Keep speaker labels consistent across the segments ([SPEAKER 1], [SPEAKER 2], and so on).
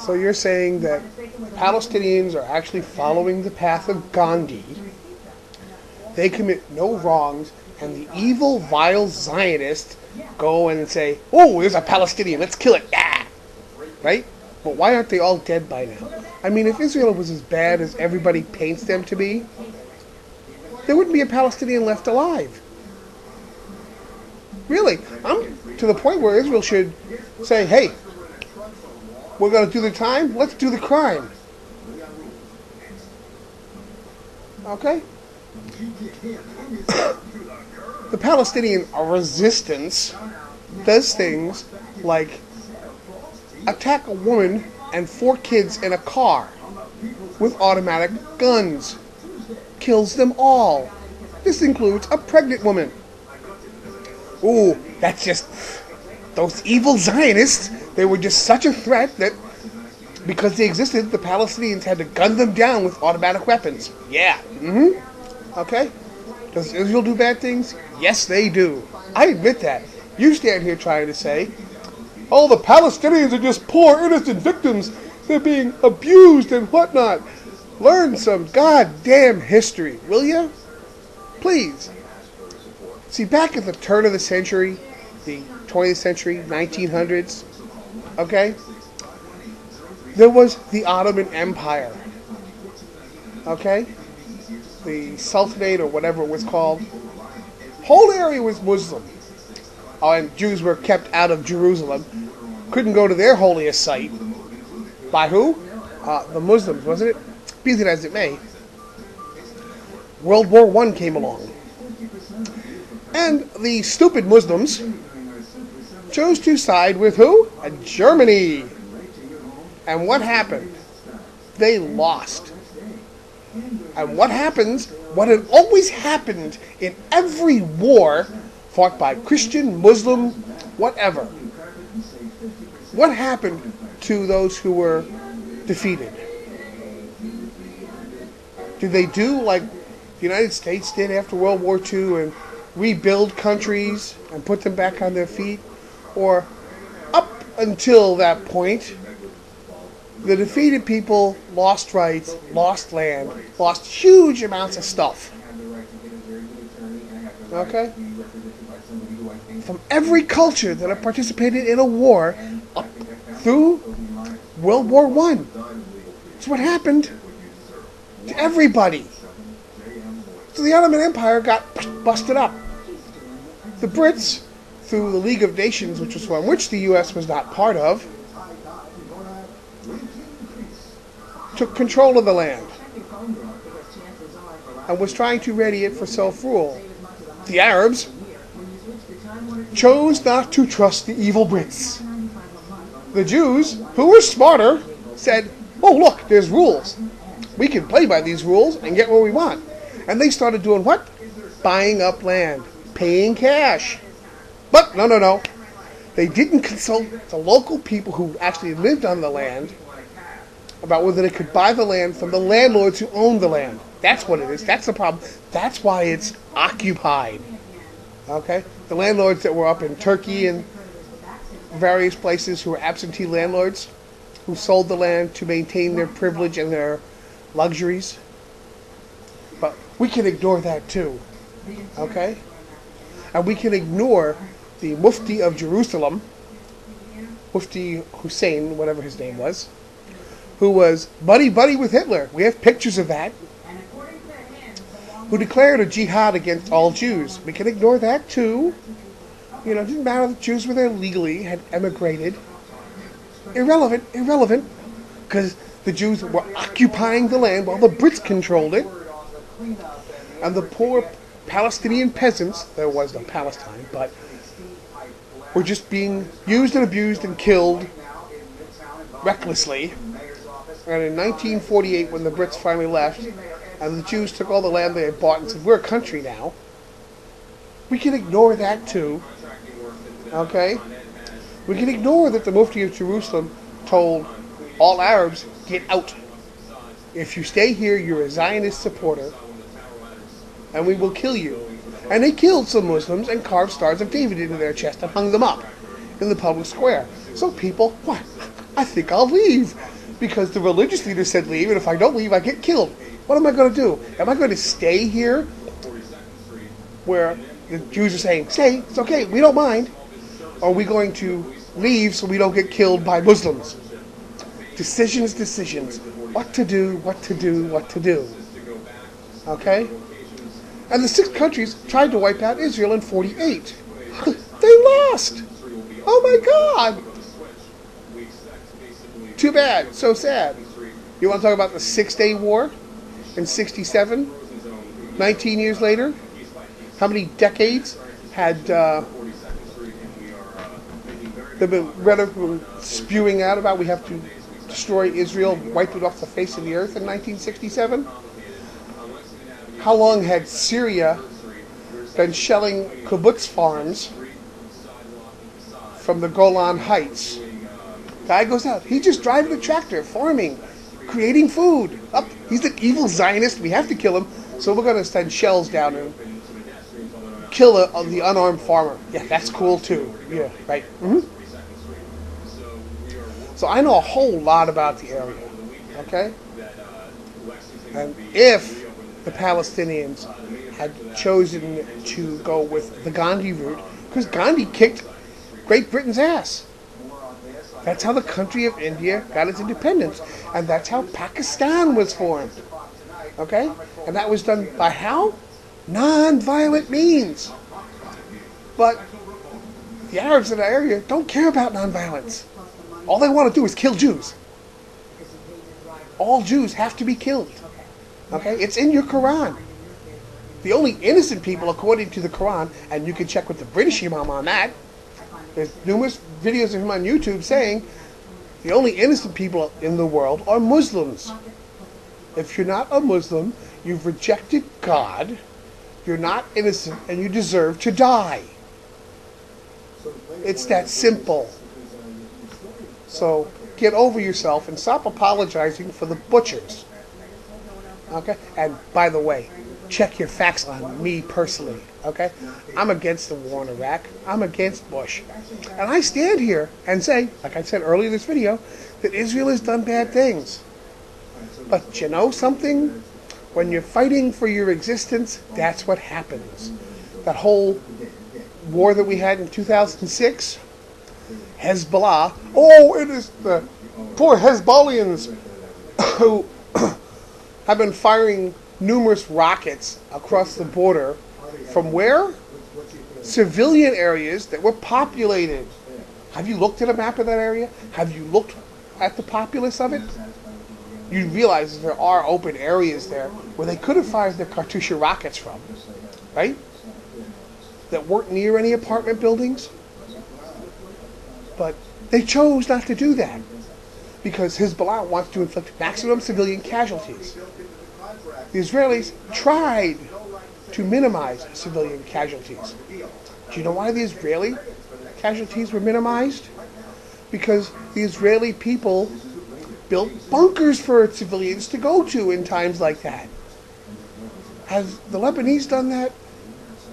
[SPEAKER 1] So you're saying that Palestinians are actually following the path of Gandhi. They commit no wrongs, and the evil, vile Zionists go and say, "Oh, there's a Palestinian, let's kill it." Yeah! Right? But why aren't they all dead by now? I mean, if Israel was as bad as everybody paints them to be, there wouldn't be a Palestinian left alive. Really, I'm to the point where Israel should say, "Hey, we're going to do the time, let's do the crime." Okay? The Palestinian resistance does things like attack a woman and 4 kids in a car with automatic guns. Kills them all. This includes a pregnant woman. Ooh, that's just... Those evil Zionists, they were just such a threat that because they existed, the Palestinians had to gun them down with automatic weapons. Yeah. Okay? Does Israel do bad things? Yes, they do. I admit that. You stand here trying to say, "Oh, the Palestinians are just poor, innocent victims. They're being abused and whatnot." Learn some goddamn history, will you? Please. See, back at the turn of the century, the 20th century, 1900s, okay, there was the Ottoman Empire, okay? The Sultanate or whatever it was called. Whole area was Muslim. Oh, and Jews were kept out of Jerusalem. Couldn't go to their holiest site. By who? The Muslims, wasn't it? Be that as it may. World War I came along. And the stupid Muslims chose to side with who? Germany. And what happened? They lost. And what happens? What had always happened in every war fought by Christian, Muslim, whatever. What happened to those who were defeated? Did they do like the United States did after World War II and rebuild countries and put them back on their feet? Or up until that point, the defeated people lost rights, lost land, lost huge amounts of stuff. Okay? From every culture that have participated in a war up through World War I. That's what happened to everybody. So the Ottoman Empire got busted up. The Brits, through the League of Nations, which was one which the U.S. was not part of, took control of the land and was trying to ready it for self-rule. The Arabs chose not to trust the evil Brits. The Jews, who were smarter, said, "Oh, look, there's rules. We can play by these rules and get what we want." And they started doing what? Buying up land, paying cash. But no. They didn't consult the local people who actually lived on the land about whether they could buy the land from the landlords who owned the land. That's what it is. That's the problem. That's why it's occupied. Okay? The landlords that were up in Turkey and various places who were absentee landlords who sold the land to maintain their privilege and their luxuries. But we can ignore that too. Okay? And we can ignore the Mufti of Jerusalem, Mufti Hussein, whatever his name was, who was buddy-buddy with Hitler. We have pictures of that. Who declared a jihad against all Jews. We can ignore that too. You know, it didn't matter that Jews were there legally, had emigrated. Irrelevant. Because the Jews were occupying the land while the Brits controlled it. And the poor Palestinian peasants, there was no Palestine, but were just being used and abused and killed recklessly. And in 1948, when the Brits finally left, and the Jews took all the land they had bought and said, "We're a country now," we can ignore that too. Okay? We can ignore that the Mufti of Jerusalem told all Arabs, "Get out. If you stay here, you're a Zionist supporter, and we will kill you." And they killed some Muslims and carved stars of David into their chest and hung them up in the public square. So people, what? I think I'll leave. Because the religious leader said leave, and if I don't leave, I get killed. What am I going to do? Am I going to stay here where the Jews are saying, stay, it's okay, we don't mind? Or are we going to leave so we don't get killed by Muslims? Decisions, decisions. What to do, what to do, what to do. Okay? And the 6 countries tried to wipe out Israel in 48. They lost! Oh my God! Too bad. So sad. You want to talk about the 6-Day War in 67? 19 years later? How many decades had there been rhetoric spewing out about we have to destroy Israel, wipe it off the face of the earth in 1967? How long had Syria been shelling kibbutz farms from the Golan Heights? Guy goes out. He's just driving a tractor, farming, creating food. Up, he's the evil Zionist. We have to kill him. So we're going to send shells down and kill the unarmed farmer. Yeah, that's cool too. Yeah, right. Mm-hmm. So I know a whole lot about the area. Okay? And if the Palestinians had chosen to go with the Gandhi route, because Gandhi kicked Great Britain's ass. That's how the country of India got its independence. And that's how Pakistan was formed. Okay? And that was done by how? Non-violent means. But the Arabs in that area don't care about non-violence. All they want to do is kill Jews. All Jews have to be killed. Okay? It's in your Quran. The only innocent people, according to the Quran, and you can check with the British Imam on that, there's numerous videos of him on YouTube saying the only innocent people in the world are Muslims. If you're not a Muslim, you've rejected God, you're not innocent, and you deserve to die. It's that simple. So get over yourself and stop apologizing for the butchers. Okay? And by the way, check your facts on me personally. Okay? I'm against the war in Iraq. I'm against Bush. And I stand here and say, like I said earlier in this video, that Israel has done bad things. But you know something? When you're fighting for your existence, that's what happens. That whole war that we had in 2006, Hezbollah, it is the poor Hezbollians who have been firing numerous rockets across the border from where? Civilian areas that were populated. Have you looked at a map of that area? Have you looked at the populace of it? You realize there are open areas there where they could have fired their Katyusha rockets from, right? That weren't near any apartment buildings. But they chose not to do that because Hezbollah wants to inflict maximum civilian casualties. The Israelis tried to minimize civilian casualties. Do you know why the Israeli casualties were minimized? Because the Israeli people built bunkers for civilians to go to in times like that. Has the Lebanese done that?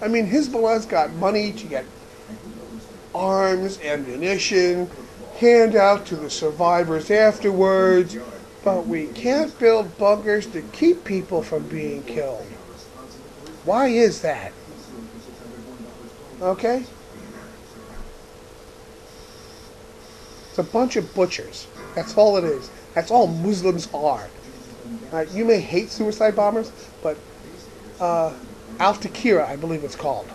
[SPEAKER 1] I mean, Hezbollah's got money to get arms, ammunition, hand out to the survivors afterwards, but we can't build bunkers to keep people from being killed. Why is that? Okay? It's a bunch of butchers. That's all it is. That's all Muslims are. You may hate suicide bombers, but Al-Taqira, I believe it's called,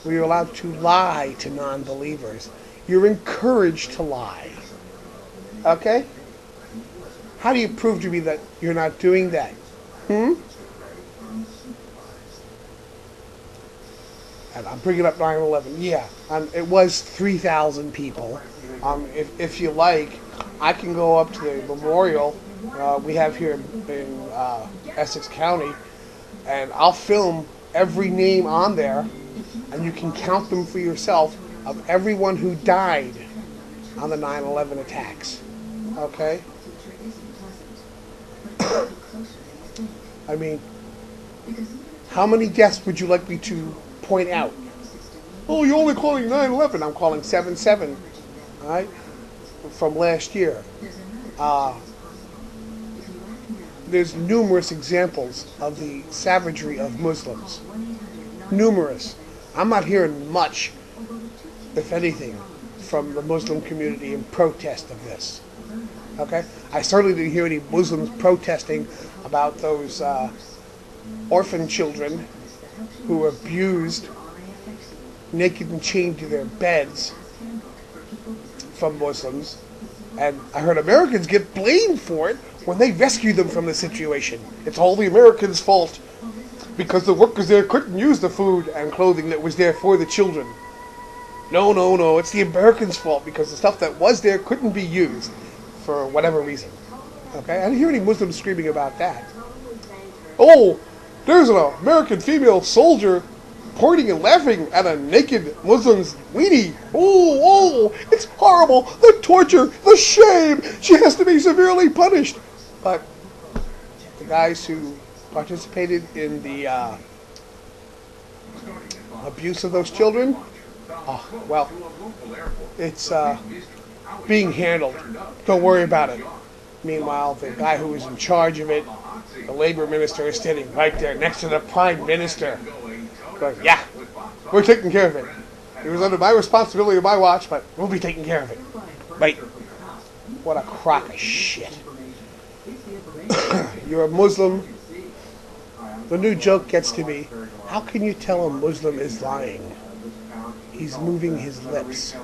[SPEAKER 1] where you're allowed to lie to non-believers. You're encouraged to lie. Okay? How do you prove to me that you're not doing that? And I'm bringing up 9/11. Yeah, it was 3,000 people. If you like, I can go up to the memorial we have here in Essex County, and I'll film every name on there, and you can count them for yourself of everyone who died on the 9/11 attacks. Okay? I mean, how many deaths would you like me to point out? Oh, you're only calling 9/11. I'm calling 7/7. All right? from last year. There's numerous examples of the savagery of Muslims. Numerous. I'm not hearing much, if anything, from the Muslim community in protest of this. Okay? I certainly didn't hear any Muslims protesting about those orphan children who were abused, naked and chained to their beds from Muslims. And I heard Americans get blamed for it when they rescue them from the situation. It's all the Americans' fault because the workers there couldn't use the food and clothing that was there for the children. No, it's the Americans' fault because the stuff that was there couldn't be used for whatever reason. Okay? I didn't hear any Muslims screaming about that. Oh, there's an American female soldier pointing and laughing at a naked Muslim's weenie. Oh, it's horrible. The torture, the shame. She has to be severely punished. But the guys who participated in the abuse of those children, well, it's being handled. Don't worry about it. Meanwhile, the guy who was in charge of it, the labor minister, is standing right there next to the prime minister. Going, yeah, we're taking care of it. It was under my responsibility on my watch, but we'll be taking care of it. Right. What a crock of shit. You're a Muslim. The new joke gets to be, how can you tell a Muslim is lying? He's moving his lips.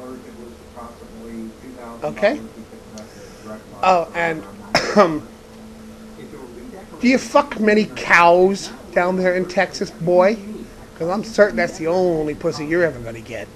[SPEAKER 1] Okay? Oh, and do you fuck many cows down there in Texas, boy? Because I'm certain that's the only pussy you're ever going to get.